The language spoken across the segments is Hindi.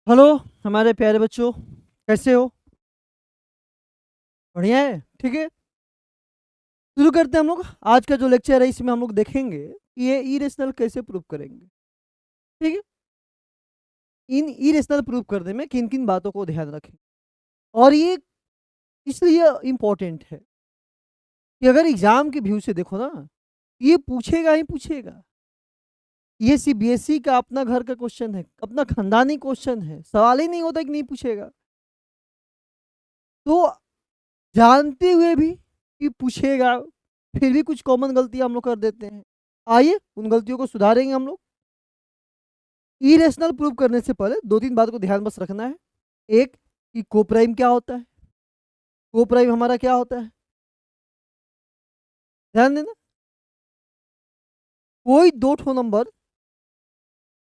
हेलो हमारे प्यारे बच्चों, कैसे हो? बढ़िया है, ठीक है। शुरू करते हैं हम लोग। आज का जो लेक्चर है इसमें हम लोग देखेंगे कि ये इरेशनल कैसे प्रूव करेंगे। ठीक है। इन इरेशनल प्रूव करने में किन किन बातों को ध्यान रखें, और ये इसलिए इम्पोर्टेंट है कि अगर एग्जाम के व्यू से देखो ना, ये पूछेगा ही पूछेगा। ये सीबीएसई का अपना घर का क्वेश्चन है, अपना खानदानी क्वेश्चन है, सवाल ही नहीं होता कि नहीं पूछेगा। तो जानते हुए भी कि पूछेगा, फिर भी कुछ कॉमन गलतियाँ हम लोग कर देते हैं। आइए उन गलतियों को सुधारेंगे हम लोग। इरेशनल प्रूव करने से पहले 2-3 बात को ध्यान बस रखना है। एक, कि कोप्राइम क्या होता है? कोप्राइम हमारा क्या होता है? ध्यान देना। कोई 2 ठो नंबर,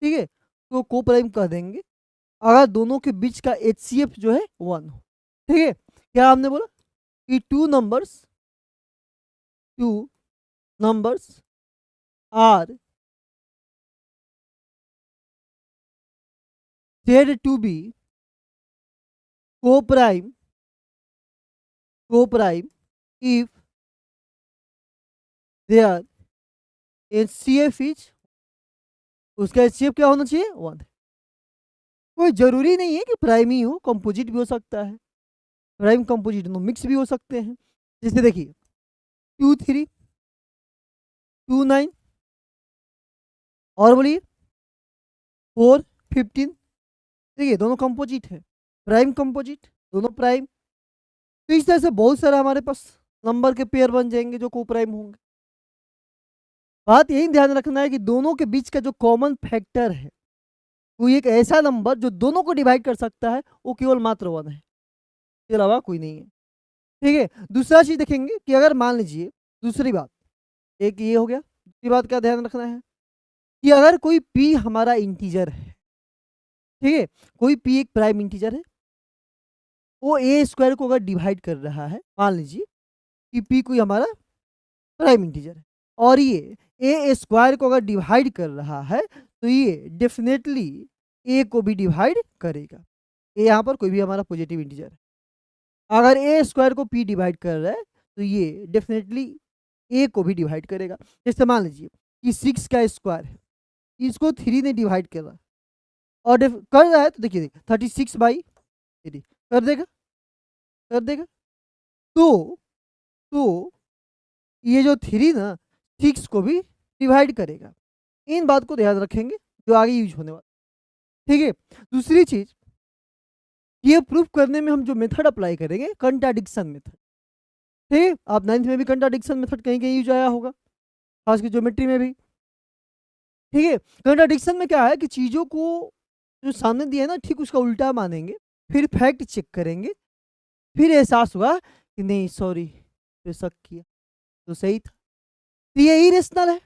ठीक है, तो कोप्राइम कह देंगे अगर दोनों के बीच का एचसीएफ जो है 1 हो। ठीक है। क्या हमने बोला कि two numbers are said to be co-prime if their HCF is, उसका HCF क्या होना चाहिए? 1। कोई ज़रूरी नहीं है कि प्राइम ही हो, कंपोजिट भी हो सकता है। प्राइम कंपोजिट दोनों मिक्स भी हो सकते हैं। जैसे देखिए 2 3 2 9, और बोलिए 4 15। देखिए दोनों कंपोजिट है, प्राइम कंपोजिट, दोनों प्राइम। तो इस तरह से बहुत सारा हमारे पास नंबर के पेयर बन जाएंगे जो को प्राइम होंगे। बात यही ध्यान रखना है कि दोनों के बीच का जो कॉमन फैक्टर है, कोई एक ऐसा नंबर जो दोनों को डिवाइड कर सकता है, वो केवल मात्र 1 है, इसके अलावा कोई नहीं है। ठीक है। दूसरा चीज देखेंगे कि अगर मान लीजिए, दूसरी बात, एक ये हो गया। दूसरी बात का ध्यान रखना है कि अगर कोई पी हमारा इंटीजर है, ठीक है, कोई पी एक प्राइम इंटीजर है, वो ए स्क्वायर को अगर डिवाइड कर रहा है, मान लीजिए कि पी कोई हमारा प्राइम इंटीजर है, और ये ए स्क्वायर को अगर डिवाइड कर रहा है, तो ये डेफिनेटली ए को भी डिवाइड करेगा। ए यहाँ पर कोई भी हमारा पॉजिटिव इंटीजर है। अगर ए स्क्वायर को पी डिवाइड कर रहा है, तो ये डेफिनेटली ए को भी डिवाइड करेगा। जैसे मान लीजिए कि 6 का स्क्वायर है, इसको 3 ने डिवाइड करा और कर रहा है, तो देखिए 36/3 कर देगा, कर देगा। तो तो ये जो 3 ना 6 को भी डिवाइड करेगा। इन बात को ध्यान रखेंगे जो आगे यूज होने वाला। ठीक है। दूसरी चीज, ये प्रूफ करने में हम जो मेथड अप्लाई करेंगे, कंट्राडिक्शन मेथड। ठीक है। आप 9th में भी कंट्राडिक्शन मेथड कहीं कहीं यूज आया होगा, खासकर ज्योमेट्री में भी। ठीक है। कंट्राडिक्शन में क्या है कि चीजों को जो सामने दिया है ना, ठीक उसका उल्टा मानेंगे, फिर फैक्ट चेक करेंगे, फिर एहसास हुआ कि नहीं सॉरी, तो शक किया तो सही था। तो ये इरेशनल है।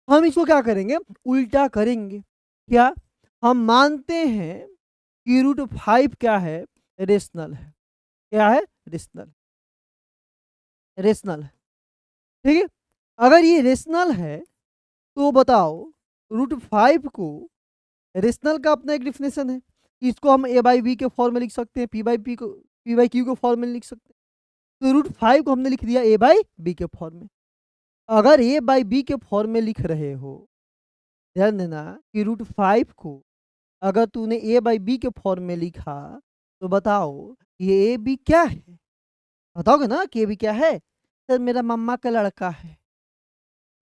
हम इसको क्या करेंगे? उल्टा करेंगे। क्या? हम मानते हैं कि √5 क्या है? रेशनल है। क्या है? रेशनल। रेशनल है। ठीक है। अगर ये रेशनल है, तो बताओ √5 को, रेशनल का अपना एक डिफिनेशन है, इसको हम ए बाई बी के फॉर्म में लिख सकते हैं, पी बाई क्यू के फॉर्म में लिख सकते हैं। तो √5 को हमने लिख दिया ए बाई बी के फॉर्म में। अगर ए बाई बी के फॉर्म में लिख रहे हो, ध्यान देना कि √5 को अगर तूने ए बाई बी के फॉर्म में लिखा, तो बताओ ये ए बी क्या है? बताओगे ना कि ए बी क्या है? सर मेरा मम्मा का लड़का है।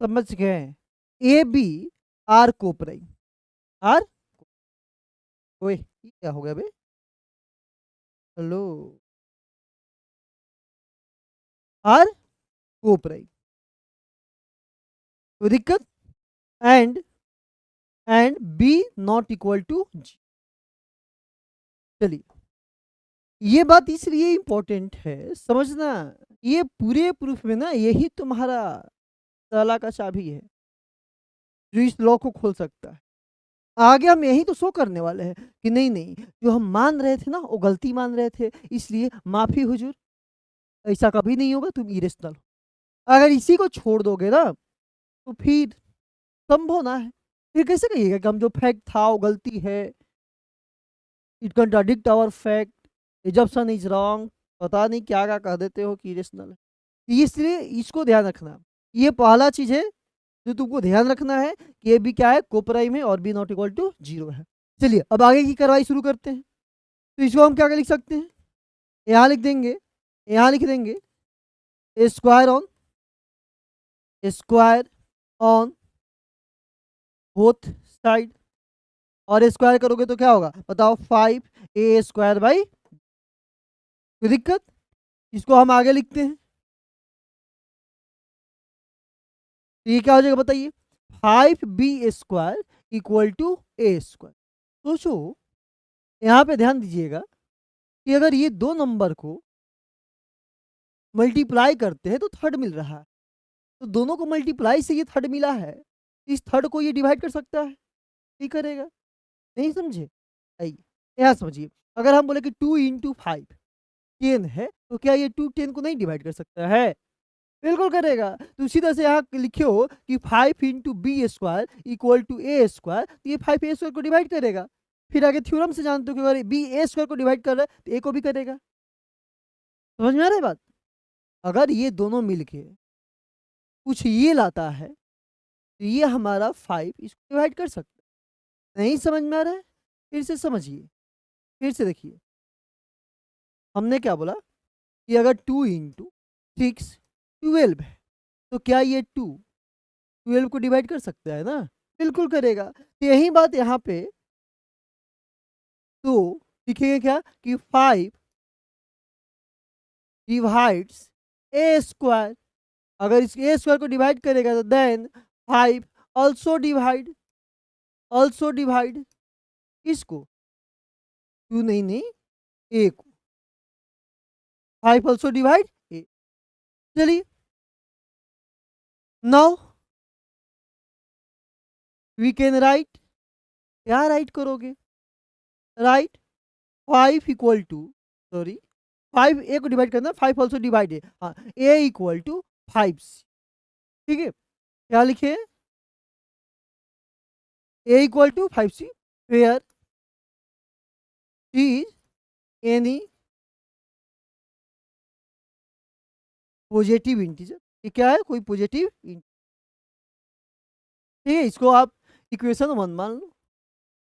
समझ गए? A b are coprime. Are, ओए ये क्या हो गया बे? हेलो। आर कोप्राइम, कोई दिक्कत? And B not equal to G. चलिए, ये बात इसलिए इंपॉर्टेंट है समझना, ये पूरे प्रूफ में ना यही तुम्हारा ताला का चाबी है जो इस लॉ को खोल सकता है। आगे हम यही तो शो करने वाले हैं कि नहीं नहीं, जो हम मान रहे थे ना वो गलती मान रहे थे, इसलिए माफी हुजूर, ऐसा कभी नहीं होगा, तुम इरेशनल हो। अगर इसी को छोड़ दोगे ना, तो फिर संभव ना है। फिर कैसे कहिएगा कि हम जो फैक्ट था वो गलती है? It contradict our fact, assumption is wrong, पता नहीं क्या क्या कह देते हो कि इरेशनल है। इसलिए इसको ध्यान रखना, ये पहला चीज है जो तुमको ध्यान रखना है कि ये भी क्या है, कोप्राइम है और बी नॉट इक्वल टू 0 है। चलिए अब आगे की कार्रवाई शुरू करते हैं। तो इसको हम क्या क्या लिख सकते हैं, यहाँ लिख देंगे, यहाँ लिख देंगे स्क्वायर ऑन बोथ साइड, और स्क्वायर करोगे तो क्या होगा बताओ, 5a² कोई दिक्कत। इसको हम आगे लिखते हैं, तो ये क्या हो जाएगा बताइए, 5b² इक्वल टू a²। सोचो, यहाँ पे ध्यान दीजिएगा कि अगर ये दो नंबर को मल्टीप्लाई करते हैं तो थर्ड मिल रहा है, तो दोनों को मल्टीप्लाई से ये थर्ड मिला है, इस थर्ड को ये डिवाइड कर सकता है, नहीं करेगा, नहीं समझे। आइए यहाँ समझिए, अगर हम बोले कि 2 इंटू 5 10 है, तो क्या ये 2 10 को नहीं डिवाइड कर सकता है, बिल्कुल करेगा। तो उसी तरह से यहाँ लिखे हो कि 5 into b² equal to a², तो ये 5a² को डिवाइड करेगा। फिर आगे थ्योरम से जानते हो कि अगर b a² को डिवाइड कर रहा है तो a को भी करेगा। समझ में आ रहा है बात। अगर ये दोनों मिलके कुछ ये लाता है तो ये हमारा 5 इसको डिवाइड कर सकता है, नहीं समझ में आ रहा है, फिर से समझिए, फिर से देखिए। हमने क्या बोला कि अगर 2 इंटू 6 12 है, तो क्या ये 2 12 को डिवाइड कर सकता है ना, बिल्कुल करेगा। तो यही बात यहाँ पे तो लिखेंगे क्या कि 5 डिवाइड्स a², अगर इस a² को डिवाइड करेगा तो देन 5 ऑल्सो डिवाइड इसको, 2 नहीं a को, 5 ऑल्सो डिवाइड a। चलिए नाउ वी कैन राइट, क्या राइट करोगे, write 5 equal to, sorry 5 a को डिवाइड करना, 5 ऑल्सो डिवाइड a, हाँ a इक्वल टू 5c, ठीक है। क्या लिखे, a equal to 5c where is any positive integer, ये क्या है, कोई पॉजिटिव, ठीक है, इसको आप इक्वेशन 1 मान लो।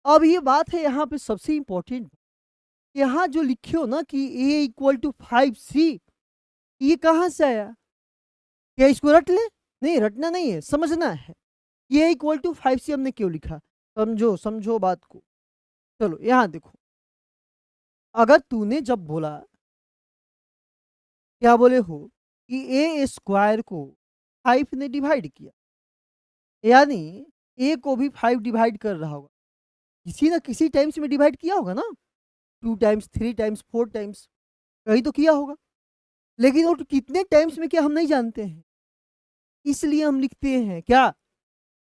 अब ये बात है यहाँ पे सबसे इंपॉर्टेंट, यहाँ जो लिखे हो ना कि a इक्वल टू 5c, ये कहाँ से आया, क्या इसको रट ले, नहीं रटना नहीं है, समझना है। ये इक्वल टू 5c हमने क्यों लिखा, समझो समझो बात को। चलो यहाँ देखो, अगर तूने जब बोला, क्या बोले हो कि a² को 5 ने डिवाइड किया, यानी a को भी 5 डिवाइड कर रहा होगा, किसी ना किसी टाइम्स में डिवाइड किया होगा ना, 2 टाइम्स 3 टाइम्स 4 टाइम्स, कहीं तो किया होगा, लेकिन वो कितने टाइम्स में क्या हम नहीं जानते हैं, इसलिए हम लिखते हैं क्या,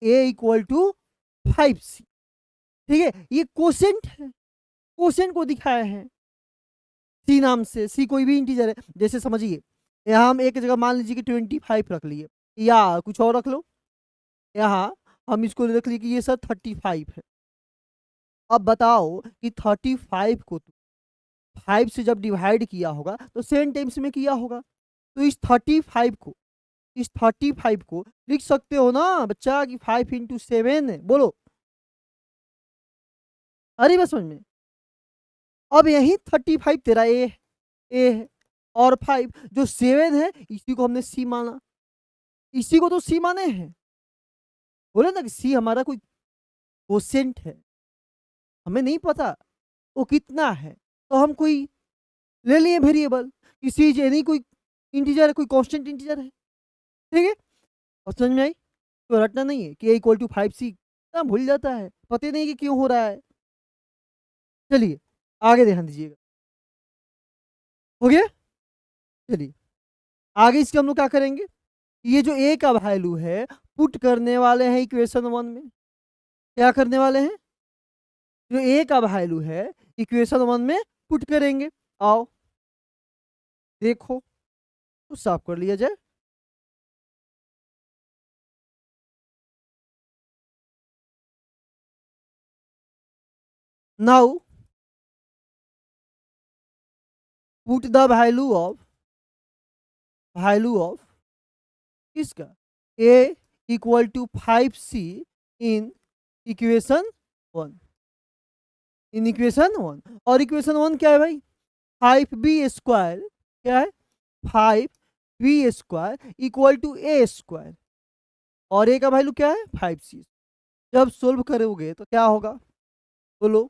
a इक्वल टू 5c, ठीक है। ये कोसेंट है, कोसेंट को दिखाया है सी नाम से, सी कोई भी इंटीजर है, जैसे समझिए यहाँ हम एक जगह मान लीजिए कि 25 रख लिए, या कुछ और रख लो, यहाँ हम इसको रख लिए कि ये सर 35 है। अब बताओ कि 35 को 5 से जब डिवाइड किया होगा तो 7 टाइम्स में किया होगा, तो इस 35 को लिख सकते हो ना बच्चा कि 5 इंटू 7 है, बोलो, अरे बस समझ में। अब यही 35 तेरा ए है, और 5 जो 7 है इसी को हमने सी माना, इसी को तो सी माने हैं, बोले ना कि सी हमारा कोई कोसेंट है, हमें नहीं पता वो कितना है, तो हम कोई ले लिए वेरिएबल, किसी नहीं कोई इंटीजर है, कोई कांस्टेंट इंटीजर है, ठीक है। और समझ में आई, तो रटना नहीं है कि a इक्वल टू 5c, इतना भूल जाता है, पता नहीं कि क्यों हो रहा है। चलिए आगे ध्यान दीजिएगा, हो गया। चलिए आगे इसके हम लोग क्या करेंगे, ये जो a का वैल्यू है पुट करने वाले हैं इक्वेशन 1 में, क्या करने वाले हैं, जो a का वैल्यू है इक्वेशन 1 में पुट करेंगे। आओ देखो, तो साफ कर लिया जाए। Now put the value of किसका a equal to 5c in equation 1, in equation 1। और इक्वेशन 1 क्या है भाई, 5b² क्या है, 5b² इक्वल टू a², और a का वैल्यू क्या है 5c। जब सोल्व करोगे तो क्या होगा, बोलो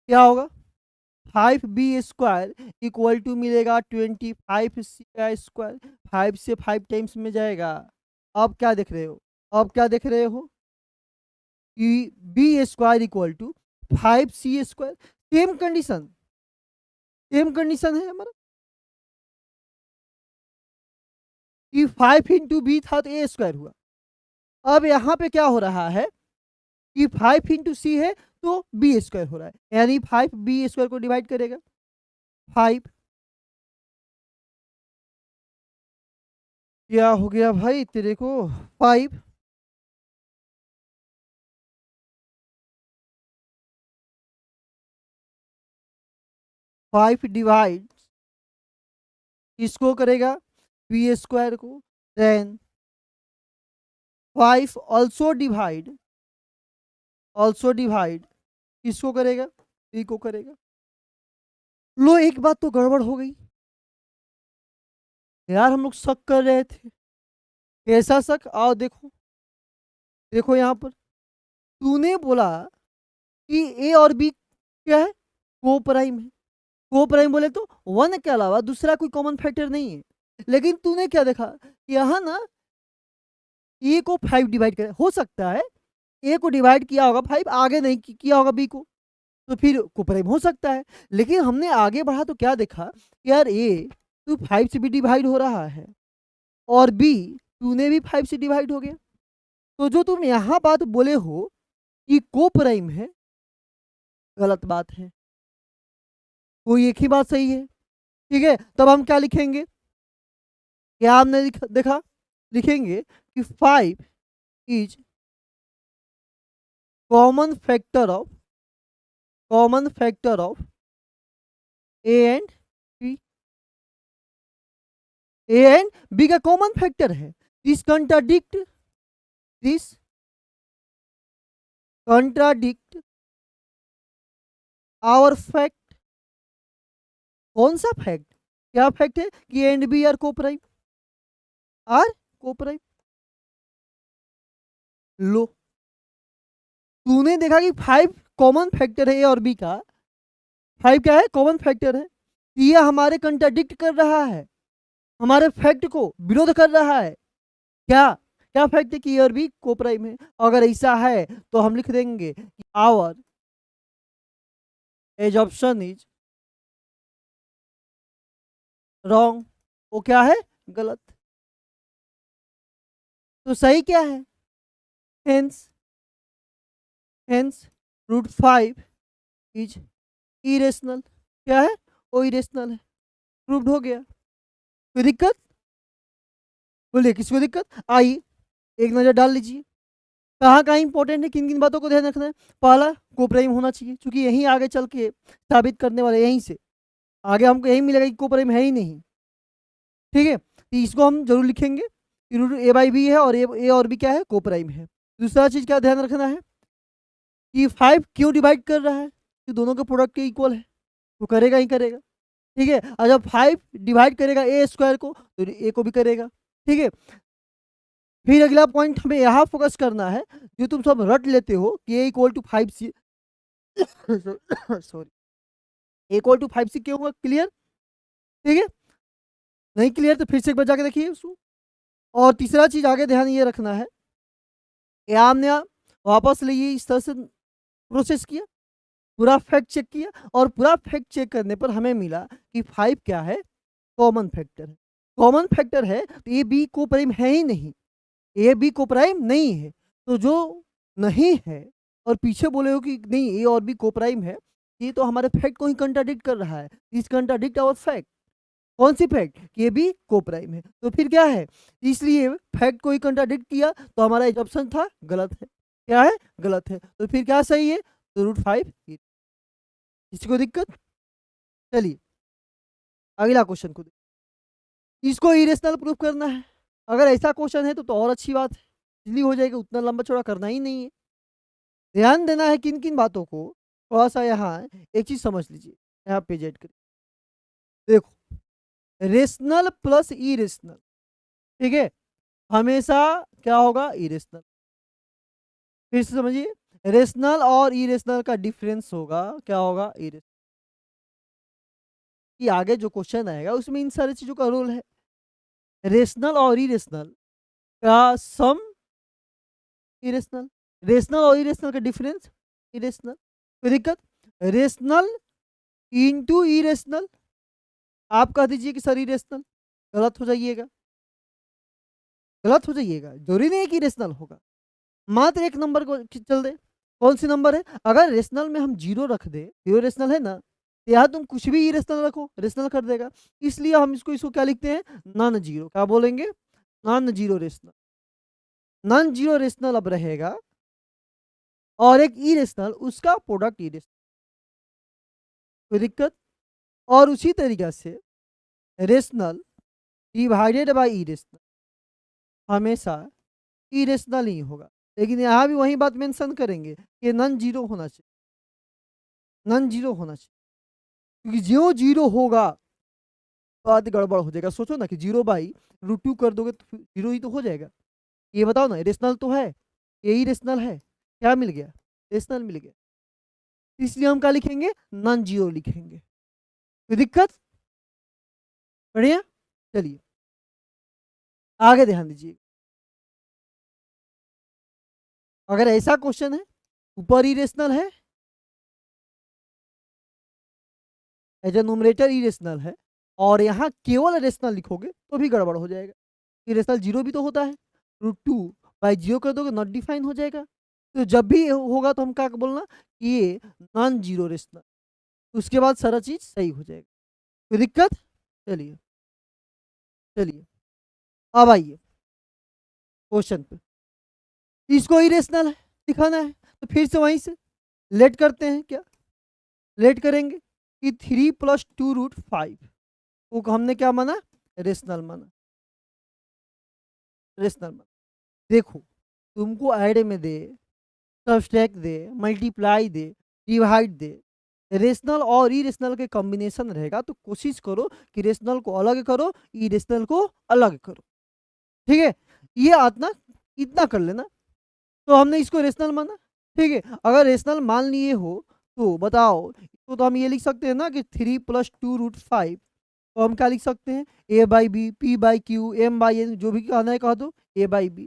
क्या होगा, 5b² इक्वल टू मिलेगा 25c², 5 से 5 टाइम्स में जाएगा। अब क्या देख रहे हो, अब क्या देख रहे हो कि b² equal to 5c²। Same condition, same condition है हमारा कि 5 इंटू बी था तो a² हुआ। अब यहाँ पे क्या हो रहा है कि 5 इंटू सी है तो b² हो रहा है, यानी 5 b² को डिवाइड करेगा 5। क्या हो गया भाई तेरे को, 5 5 डिवाइड इसको करेगा b² को, देन 5 ऑल्सो डिवाइड किसको करेगा, b को करेगा। लो एक बात तो गड़बड़ हो गई यार, हम लोग शक कर रहे थे। कैसा शक, आओ देखो, देखो यहाँ पर तूने बोला कि ए और बी क्या है, को प्राइम है। को प्राइम बोले तो 1 के अलावा दूसरा कोई कॉमन फैक्टर नहीं है, लेकिन तूने क्या देखा, यहाँ ना ए को 5 डिवाइड कर, हो सकता है ए को डिवाइड किया होगा 5, आगे नहीं किया होगा बी को, तो फिर को प्राइम हो सकता है। लेकिन हमने आगे बढ़ा तो क्या देखा कि यार ए तो 5 से भी डिवाइड हो रहा है और बी टूने भी 5 से डिवाइड हो गया। तो जो तुम यहाँ बात बोले हो कि को प्राइम है, गलत बात है, कोई एक ही बात सही है। ठीक है, तब हम क्या लिखेंगे, क्या हमने देखा, लिखेंगे कि 5 is common factor of a and b, a and b का कॉमन फैक्टर है। This contradict our fact. कौन सा फैक्ट, क्या फैक्ट है कि a and B are coprime, लो तूने देखा कि 5 कॉमन फैक्टर है ए और बी का, 5 क्या है कॉमन फैक्टर है, ये हमारे कंट्राडिक्ट कर रहा है, हमारे फैक्ट को विरोध कर रहा है। क्या क्या फैक्ट है कि ए और बी को प्राइम है। अगर ऐसा है तो हम लिख देंगे कि आवर एजम्पशन इज रॉन्ग, वो क्या है, गलत। तो सही क्या है, हेंस √5 इज इरेशनल, क्या है वो इरेशनल है, प्रूव्ड हो गया। कोई दिक्कत, बोलिए किसको दिक्कत आई, एक नजर डाल लीजिए कहाँ कहाँ इंपॉर्टेंट है, किन किन बातों को ध्यान रखना है। पहला को प्राइम होना चाहिए, क्योंकि यहीं आगे चल के साबित करने वाले, यहीं से आगे हमको यही मिलेगा कि को प्राइम है ही नहीं। ठीक है, तो इसको हम जरूर लिखेंगे, a/b है और ए और बी क्या है, को प्राइम है। दूसरा चीज क्या ध्यान रखना है कि 5 क्यों डिवाइड कर रहा है, कि दोनों के प्रोडक्ट के इक्वल है, तो करेगा ही करेगा। ठीक है, और जब 5 डिवाइड करेगा a² को तो a को भी करेगा। ठीक है, फिर अगला पॉइंट हमें यहाँ फोकस करना है, जो तुम सब रट लेते हो कि a = 5c sorry, a = 5c क्यों होगा, क्लियर। ठीक है, नहीं क्लियर तो फिर से एक बार जाके देखिए उसको। और तीसरा चीज आगे ध्यान ये रखना है कि आपने वापस लिए इस तरह से प्रोसेस किया, पूरा फैक्ट चेक किया, और पूरा फैक्ट चेक करने पर हमें मिला कि 5 क्या है, कॉमन फैक्टर है। कॉमन फैक्टर है तो ए बी को प्राइम है ही नहीं, ए बी को प्राइम नहीं है। तो जो नहीं है और पीछे बोले हो कि नहीं ए और बी को प्राइम है, ये तो हमारे फैक्ट को ही कंट्राडिक्ट कर रहा है। This contradict our fact. कौन सी फैक्ट, कि ए बी को प्राइम है, तो फिर क्या है, इसलिए फैक्ट को ही कंट्राडिक्ट किया तो हमारा एक ऑप्शन था गलत है, क्या है, गलत है। तो फिर क्या सही है, तो √5। किसी को दिक्कत, चलिए अगला क्वेश्चन को इसको इरेशनल प्रूफ करना है। अगर ऐसा क्वेश्चन है तो और अच्छी बात है, इजली हो जाएगा, उतना लंबा चौड़ा करना ही नहीं है। ध्यान देना है किन किन बातों को, थोड़ा सा यहाँ एक चीज समझ लीजिए, यहाँ पे जेड करिए। देखो रेशनल प्लस इरेशनल, ठीक है, हमेशा क्या होगा, इरेशनल। फिर से समझिए, रेशनल और इरेशनल का डिफरेंस होगा, क्या होगा, इरेशनल। कि आगे जो क्वेश्चन आएगा उसमें इन सारी चीजों का रोल है। रेशनल और इरेशनल का सम इरेशनल, रेशनल और इरेशनल का डिफरेंस इरेशनल। कोई दिक्कत? रेशनल इंटू इरेशनल, आप कह दीजिए कि सर इरेशनल, गलत हो जाइएगा, गलत हो जाइएगा, जरूरी नहीं है कि रेशनल होगा। मात्र एक नंबर को चल दे, कौन सी नंबर है? अगर रेशनल में हम जीरो रख दे, जीरो रेशनल है ना, तो यहाँ तुम कुछ भी इरेशनल रखो, रेशनल कर देगा। इसलिए हम इसको क्या लिखते हैं, नॉन जीरो। क्या बोलेंगे? Non zero rational. Non zero rational अब रहेगा, और एक इरेशनल, उसका प्रोडक्ट इरेशनल। कोई दिक्कत? और उसी तरीका से रेशनल डिवाइडेड बाय इरेशनल हमेशा इरेशनल ही होगा। लेकिन यहाँ भी वही बात मेंशन करेंगे कि नॉन जीरो होना चाहिए, नॉन जीरो होना चाहिए, क्योंकि जो जीरो होगा बात गड़बड़ हो जाएगा। सोचो ना कि जीरो बाई रूट टू कर दोगे तो जीरो ही तो हो जाएगा। ये बताओ ना, रेशनल तो है, यही रेशनल है, क्या मिल गया, रेशनल मिल गया। इसलिए हम क्या लिखेंगे, नॉन जीरो लिखेंगे। कोई दिक्कत? बढ़िया, चलिए आगे ध्यान दीजिए। अगर ऐसा क्वेश्चन है, ऊपर इरेशनल है, एज ए न्यूमरेटर इरेशनल है, और यहाँ केवल रेशनल लिखोगे तो भी गड़बड़ हो जाएगा। इरेशनल जीरो भी तो होता है, रूट टू बाई जीरो कर दोगे, नॉट डिफाइन हो जाएगा। तो जब भी होगा तो हम क्या बोलना कि ये नॉन जीरो रेशनल, उसके बाद सारा चीज सही हो जाएगा। कोई दिक्कत? चलिए चलिए अब आइए क्वेश्चन पे। इसको इरेशनल है दिखाना है, तो फिर से वहीं से लेट करते हैं। क्या लेट करेंगे कि 3 + 2√5 को हमने क्या माना, रेशनल माना, रेशनल माना। देखो तुमको ऐड में दे, सब्सट्रैक्ट दे, मल्टीप्लाई दे, डिवाइड दे, रेशनल और इरेशनल के कॉम्बिनेशन रहेगा, तो कोशिश करो कि रेशनल को अलग करो, इरेशनल को अलग करो। ठीक है, ये आतना इतना कर लेना। तो हमने इसको रेशनल माना, ठीक है। अगर रेशनल मान लिए हो तो बताओ, तो हम ये लिख सकते हैं ना कि 3 + 2√5 तो हम क्या लिख सकते हैं, A by B, P by Q, M by N, जो भी कहना है कह दो, ए बाई बी।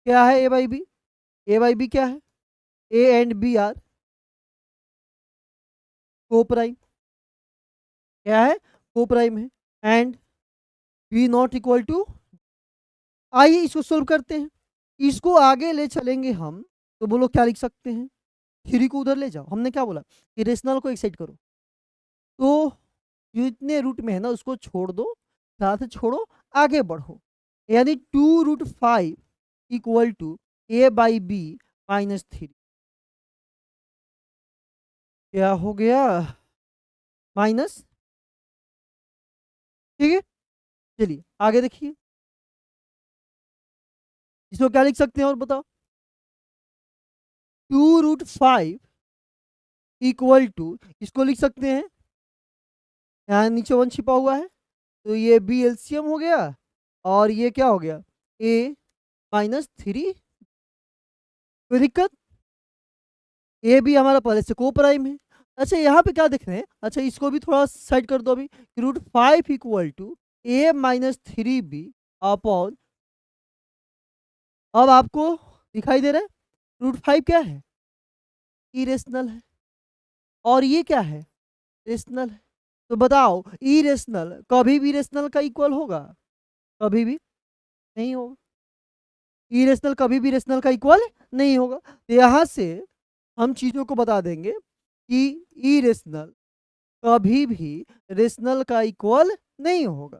क्या है A by B? A by B क्या है? A and B are coprime. क्या है? को प्राइम है। And B not equal to, आइए इसको सोल्व करते हैं। इसको आगे ले चलेंगे हम, तो बोलो क्या लिख सकते हैं, थ्री को उधर ले जाओ। हमने क्या बोला कि रेशनल को एक साइड करो, तो जो इतने रूट में है ना उसको छोड़ दो, साथ छोड़ो, आगे बढ़ो। यानी 2√5 equal to a by b -3। क्या हो गया, माइनस। ठीक है, चलिए आगे देखिए, इसको क्या लिख सकते हैं और बताओ। 2√5 इक्वल टू, इसको लिख सकते हैं, यहाँ नीचे 1 छिपा हुआ है, तो ये बी एलसीएम हो गया, और ये क्या हो गया, ए -3। कोई दिक्कत? ए भी हमारा पहले से को प्राइम है। अच्छा यहाँ पे क्या देख रहे हैं, अच्छा इसको भी थोड़ा साइड कर दो अभी, √5 इक्वल टू A-3B अपॉन, अब आपको दिखाई दे रहा है √5 क्या है, इरेशनल है, और ये क्या है, रेशनल है। तो बताओ इरेशनल कभी भी रेशनल का इक्वल होगा? कभी भी नहीं होगा। इरेशनल कभी भी रेशनल का इक्वल नहीं होगा। तो यहाँ से हम चीज़ों को बता देंगे कि इरेशनल कभी भी रेशनल का इक्वल नहीं होगा।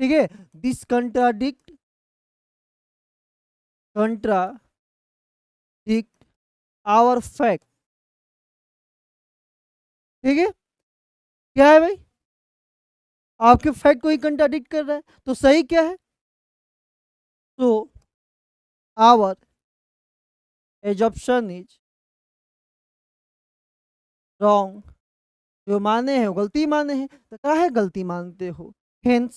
ठीक है, दिस कंट्राडिक्ट आवर फैक्ट। ठीक है, क्या है भाई, आपके फैक्ट को ही कंट्राडिक्ट कर रहा है, तो सही क्या है? तो आवर एजप्शन इज रॉन्ग। जो माने हैं वो गलती माने हैं, तो क्या है गलती मानते हो? हेंस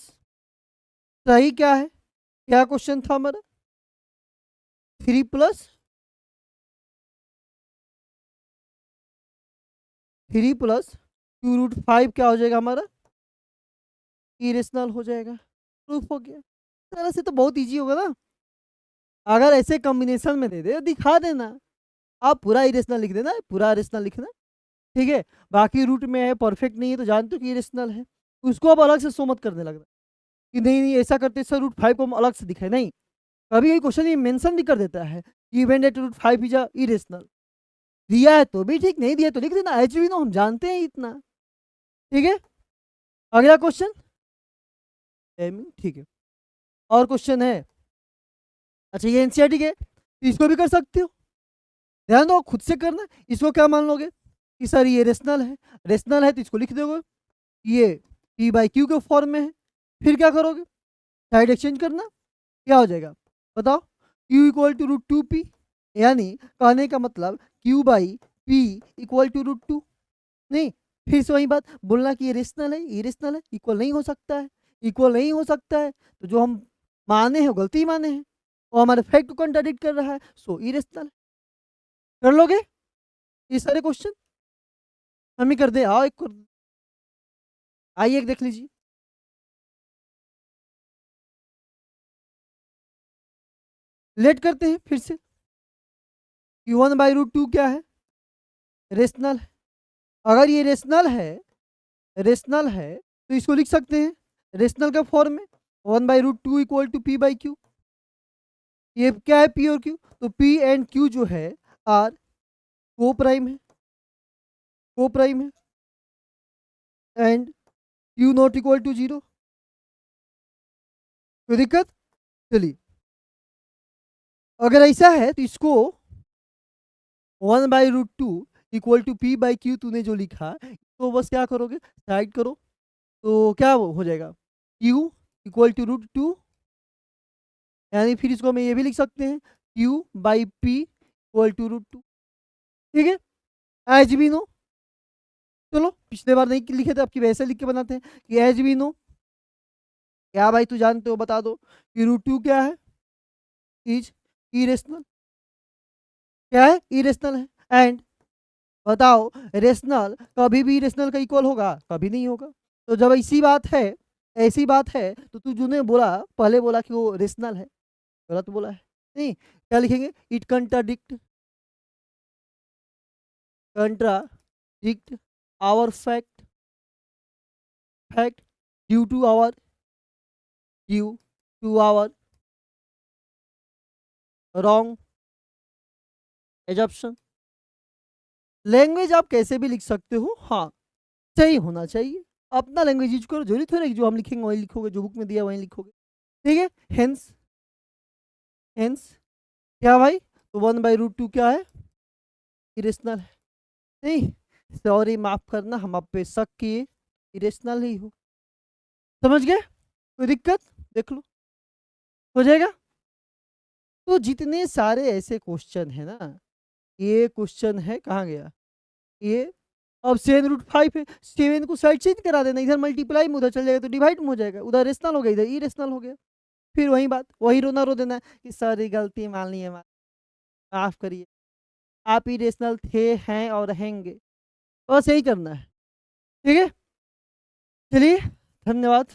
सही क्या है? क्या क्वेश्चन था हमारा? 3 + 2√5 क्या हो जाएगा हमारा? इरेशनल हो जाएगा। प्रूफ हो गया। इस तरह से तो बहुत इजी होगा ना। अगर ऐसे कॉम्बिनेशन में दे दे दिखा देना, आप पूरा इरेशनल लिख देना, पूरा इरेशनल लिखना, ठीक है। बाकी रूट में है परफेक्ट नहीं है तो जानते हो कि इरेशनल है, उसको अब अलग से शो मत करने लगना कि नहीं नहीं ऐसा करते सर √5 को हम अलग से दिखाए, नहीं। कभी ये क्वेश्चन ये मेंशन भी कर देता है कि इवेंट एट √5 इज इरेशनल। दिया है तो भी ठीक, नहीं दिया तो लिख देना एच वी नो, हम जानते हैं इतना, ठीक है। अगला क्वेश्चन ठीक है। और क्वेश्चन है, अच्छा ये एनसीईआरटी के, इसको भी कर सकते हो, ध्यान दो खुद से करना। इसको क्या मान लोगे कि सर ये रेशनल है, रेशनल है तो इसको लिख दोगे ये P/Q के फॉर्म में है। फिर क्या करोगे? साइड एक्सचेंज करना, क्या हो जाएगा बताओ? Q = √2P, यानी कहने का मतलब Q/P = √2। नहीं, फिर से वही बात बोलना कि ये रेशनल है, ये रेशनल है, इक्वल नहीं हो सकता है, इक्वल नहीं हो सकता है, तो जो हम माने हैं गलती माने हैं और हमारे फैक्ट को कंट्राडिक्ट कर रहा है, सो इरेशनल। कर लोगे ये सारे क्वेश्चन? हम ही कर दे, आओ एक आइए एक देख लीजिए। लेट करते हैं फिर से। Q1/√2 क्या है? रेशनल है। अगर ये रेशनल है, रेशनल है तो इसको लिख सकते हैं रेशनल का फॉर्म में 1/√2 = P/Q। ये क्या है? P और Q, तो P एंड Q जो है आर को प्राइम है, को प्राइम है, and Q not equal to 0। कोई दिक्कत? चलिए, अगर ऐसा है तो इसको 1/√2 = P/Q तूने जो लिखा तो बस क्या करोगे, साइड करो, तो क्या वो हो जाएगा Q = √2, यानी फिर इसको हम ये भी लिख सकते हैं Q/P = √2, ठीक है। एज भी नो, चलो पिछले बार नहीं लिखे थे, आपकी वैसे लिख के बनाते हैं कि एज भी नो, क्या भाई तू जानते हो बता दो कि √2 क्या है? इज इरेशनल, क्या है? इरेशनल है। एंड बताओ रेशनल कभी भी रेशनल का इक्वल होगा? कभी नहीं होगा। तो जब ऐसी बात है, ऐसी बात है तो तू जो ने बोला पहले बोला कि वो रेशनल है, गलत बोला है। नहीं, क्या लिखेंगे? It contradict our fact due to our wrong assumption. Language आप कैसे भी लिख सकते हो, हाँ सही होना चाहिए। अपना लैंग्वेज यूज करो, जरूरी थोड़ी जो हम लिखेंगे वही लिखोगे, जो बुक में दिया वही लिखोगे, ठीक है। हेंस हेंस क्या भाई, तो 1/√2 क्या है? इरेशनल है। नहीं, सॉरी माफ करना, हम आप पे शक किए, इरेशनल ही हो। समझ गए? कोई दिक्कत? देख लो हो जाएगा। तो जितने सारे ऐसे क्वेश्चन है ना, ये क्वेश्चन है कहाँ गया ये, अब 7√5 है, 7 को साइड चेंज करा देना, इधर मल्टीप्लाई में उधर चल जाएगा तो डिवाइड में हो जाएगा, उधर रेशनल हो गया इधर इरेशनल हो गया। फिर वही बात, वही रोना रो देना कि सॉरी गलती मान ली है, माफ करिए, आप इरेशनल थे, हैं और रहेंगे, बस यही करना है, ठीक है। चलिए, धन्यवाद।